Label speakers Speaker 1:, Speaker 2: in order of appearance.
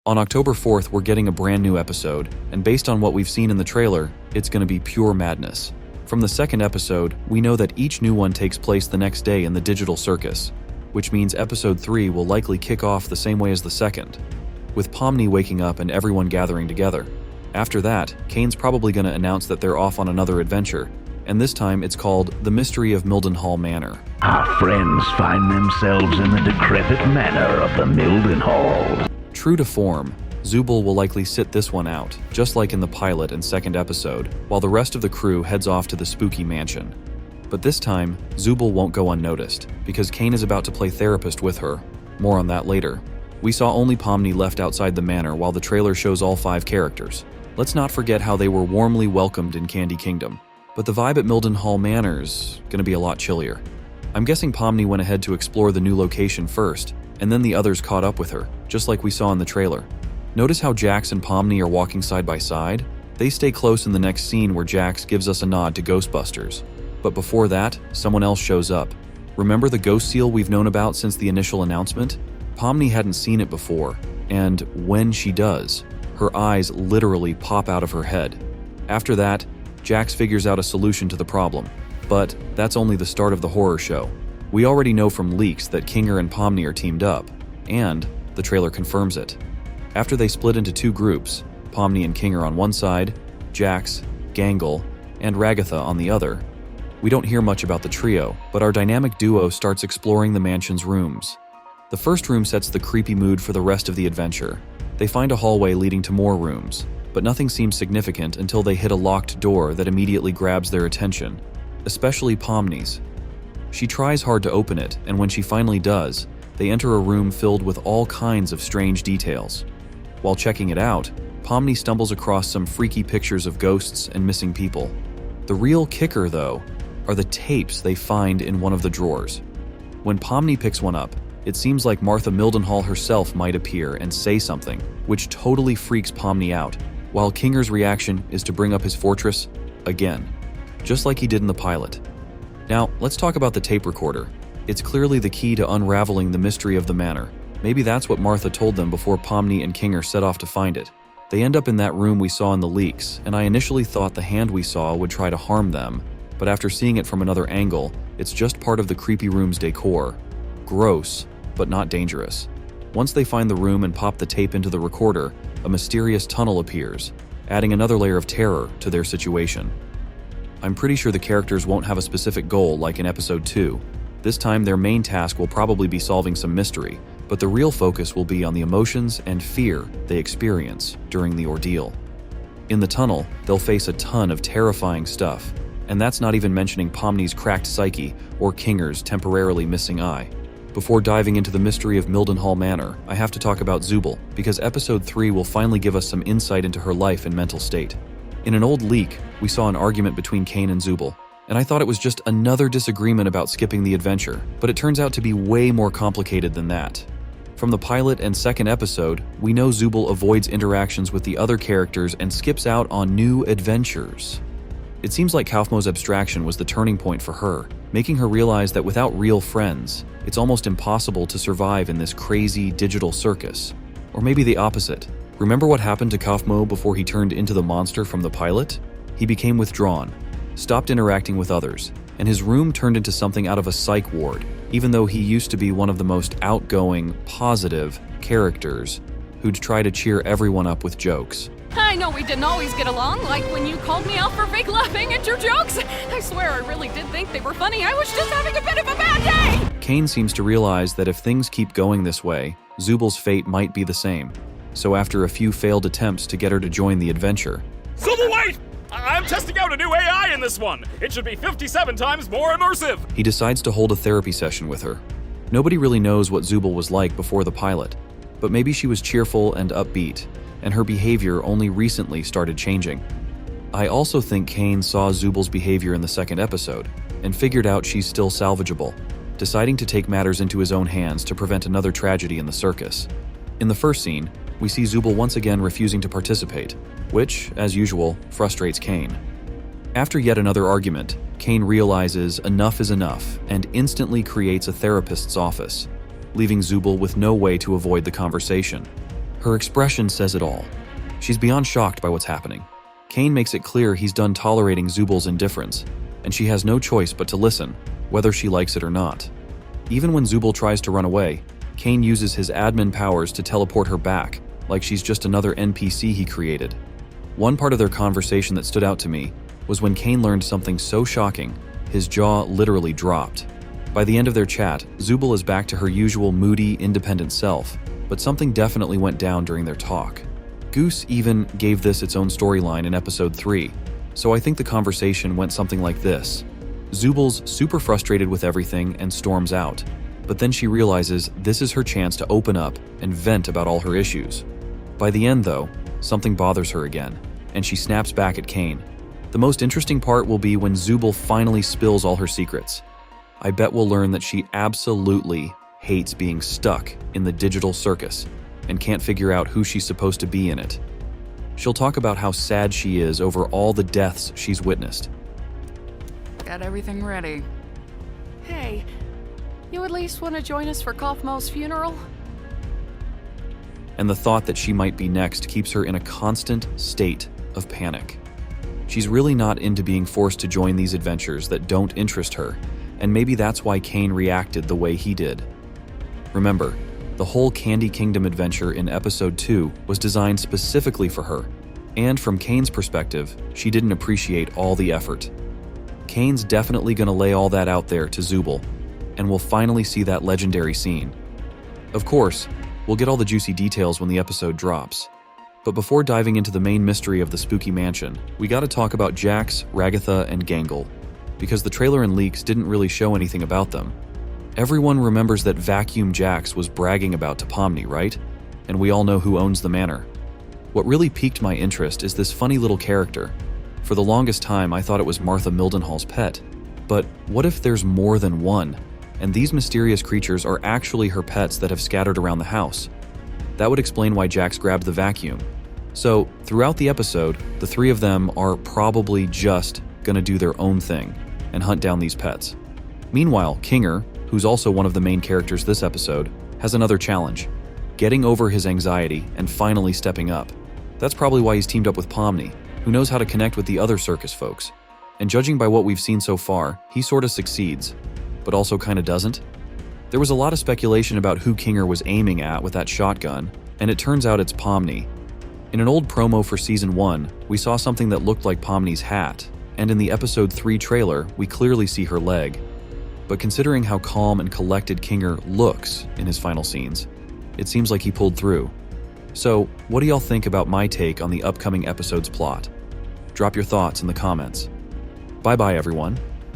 Speaker 1: On October 4th, we're getting a brand new episode, and based on what we've seen in the trailer, it's going to be pure madness. From the second episode, we know that each new one takes place the next day in the digital circus, which means episode 3 will likely kick off the same way as the second, with Pomni waking up and everyone gathering together. After that, Caine's probably going to announce that they're off on another adventure, and this time it's called The Mystery of Mildenhall Manor.
Speaker 2: Our friends find themselves in the decrepit manor of the Mildenhall.
Speaker 1: True to form, Zubal will likely sit this one out, just like in the pilot and second episode, while the rest of the crew heads off to the spooky mansion. But this time, Zubal won't go unnoticed, because Caine is about to play therapist with her. More on that later. We saw only Pomni left outside the manor while the trailer shows all 5 characters. Let's not forget how they were warmly welcomed in Candy Kingdom. But the vibe at Mildenhall Manor's gonna be a lot chillier. I'm guessing Pomni went ahead to explore the new location first, and then the others caught up with her, just like we saw in the trailer. Notice how Jax and Pomni are walking side by side? They stay close in the next scene where Jax gives us a nod to Ghostbusters. But before that, someone else shows up. Remember the ghost seal we've known about since the initial announcement? Pomni hadn't seen it before, and when she does, her eyes literally pop out of her head. After that, Jax figures out a solution to the problem. But that's only the start of the horror show. We already know from leaks that Kinger and Pomni are teamed up, and the trailer confirms it. After they split into 2 groups, Pomni and Kinger on one side, Jax, Gangle, and Ragatha on the other, we don't hear much about the trio, but our dynamic duo starts exploring the mansion's rooms. The first room sets the creepy mood for the rest of the adventure. They find a hallway leading to more rooms, but nothing seems significant until they hit a locked door that immediately grabs their attention, especially Pomni's. She tries hard to open it, and when she finally does, they enter a room filled with all kinds of strange details. While checking it out, Pomni stumbles across some freaky pictures of ghosts and missing people. The real kicker, though, are the tapes they find in one of the drawers. When Pomni picks one up, it seems like Martha Mildenhall herself might appear and say something, which totally freaks Pomni out, while Kinger's reaction is to bring up his fortress again, just like he did in the pilot. Now, let's talk about the tape recorder. It's clearly the key to unraveling the mystery of the manor. Maybe that's what Martha told them before Pomni and Kinger set off to find it. They end up in that room we saw in the leaks, and I initially thought the hand we saw would try to harm them, but after seeing it from another angle, it's just part of the creepy room's decor. Gross, but not dangerous. Once they find the room and pop the tape into the recorder, a mysterious tunnel appears, adding another layer of terror to their situation. I'm pretty sure the characters won't have a specific goal like in episode 2. This time their main task will probably be solving some mystery, but the real focus will be on the emotions and fear they experience during the ordeal. In the tunnel, they'll face a ton of terrifying stuff, and that's not even mentioning Pomni's cracked psyche or Kinger's temporarily missing eye. Before diving into the mystery of Mildenhall Manor, I have to talk about Zubal, because episode 3 will finally give us some insight into her life and mental state. In an old leak, we saw an argument between Caine and Zubal, and I thought it was just another disagreement about skipping the adventure, but it turns out to be way more complicated than that. From the pilot and second episode, we know Zubal avoids interactions with the other characters and skips out on new adventures. It seems like Kaufmo's abstraction was the turning point for her, making her realize that without real friends, it's almost impossible to survive in this crazy digital circus. Or maybe the opposite. Remember what happened to Kaufmo before he turned into the monster from the pilot? He became withdrawn, stopped interacting with others, and his room turned into something out of a psych ward, even though he used to be one of the most outgoing, positive characters who'd try to cheer everyone up with jokes.
Speaker 3: I know we didn't always get along, like when you called me out for fake laughing at your jokes. I swear I really did think they were funny. I was just having a bit of a bad day!
Speaker 1: Caine seems to realize that if things keep going this way, Zubal's fate might be the same. So after a few failed attempts to get her to join the adventure...
Speaker 4: Zubal, wait! I'm testing out a new AI in this one! It should be 57 times more immersive!
Speaker 1: He decides to hold a therapy session with her. Nobody really knows what Zubal was like before the pilot, but maybe she was cheerful and upbeat, and her behavior only recently started changing. I also think Caine saw Zubal's behavior in the second episode, and figured out she's still salvageable, deciding to take matters into his own hands to prevent another tragedy in the circus. In the first scene, we see Zubal once again refusing to participate, which, as usual, frustrates Caine. After yet another argument, Caine realizes enough is enough and instantly creates a therapist's office, leaving Zubal with no way to avoid the conversation. Her expression says it all. She's beyond shocked by what's happening. Caine makes it clear he's done tolerating Zubal's indifference, and she has no choice but to listen, whether she likes it or not. Even when Zubal tries to run away, Caine uses his admin powers to teleport her back, like she's just another NPC he created. One part of their conversation that stood out to me was when Caine learned something so shocking, his jaw literally dropped. By the end of their chat, Zubal is back to her usual moody, independent self, but something definitely went down during their talk. Goose even gave this its own storyline in episode 3, so I think the conversation went something like this. Zubal's super frustrated with everything and storms out, but then she realizes this is her chance to open up and vent about all her issues. By the end, though, something bothers her again, and she snaps back at Caine. The most interesting part will be when Zubal finally spills all her secrets. I bet we'll learn that she absolutely hates being stuck in the digital circus and can't figure out who she's supposed to be in it. She'll talk about how sad she is over all the deaths she's witnessed.
Speaker 3: Got everything ready. Hey, you at least want to join us for Kaufmo's funeral?
Speaker 1: And the thought that she might be next keeps her in a constant state of panic. She's really not into being forced to join these adventures that don't interest her, and maybe that's why Caine reacted the way he did. Remember, the whole Candy Kingdom adventure in episode 2 was designed specifically for her, and from Caine's perspective, she didn't appreciate all the effort. Caine's definitely gonna lay all that out there to Zubal, and we'll finally see that legendary scene. Of course, we'll get all the juicy details when the episode drops. But before diving into the main mystery of the spooky mansion, we gotta talk about Jax, Ragatha, and Gangle, because the trailer and leaks didn't really show anything about them. Everyone remembers that Vacuum Jax was bragging about to Pomni, right? And we all know who owns the manor. What really piqued my interest is this funny little character. For the longest time, I thought it was Martha Mildenhall's pet. But what if there's more than one, and these mysterious creatures are actually her pets that have scattered around the house? That would explain why Jax grabbed the vacuum. So, throughout the episode, the three of them are probably just gonna do their own thing and hunt down these pets. Meanwhile, Kinger, who's also one of the main characters this episode, has another challenge: getting over his anxiety and finally stepping up. That's probably why he's teamed up with Pomni, who knows how to connect with the other circus folks. And judging by what we've seen so far, he sorta succeeds, but also kinda doesn't. There was a lot of speculation about who Kinger was aiming at with that shotgun, and it turns out it's Pomni. In an old promo for Season 1, we saw something that looked like Pomni's hat, and in the Episode 3 trailer, we clearly see her leg. But considering how calm and collected Kinger looks in his final scenes, it seems like he pulled through. So, what do y'all think about my take on the upcoming episode's plot? Drop your thoughts in the comments. Bye-bye, everyone.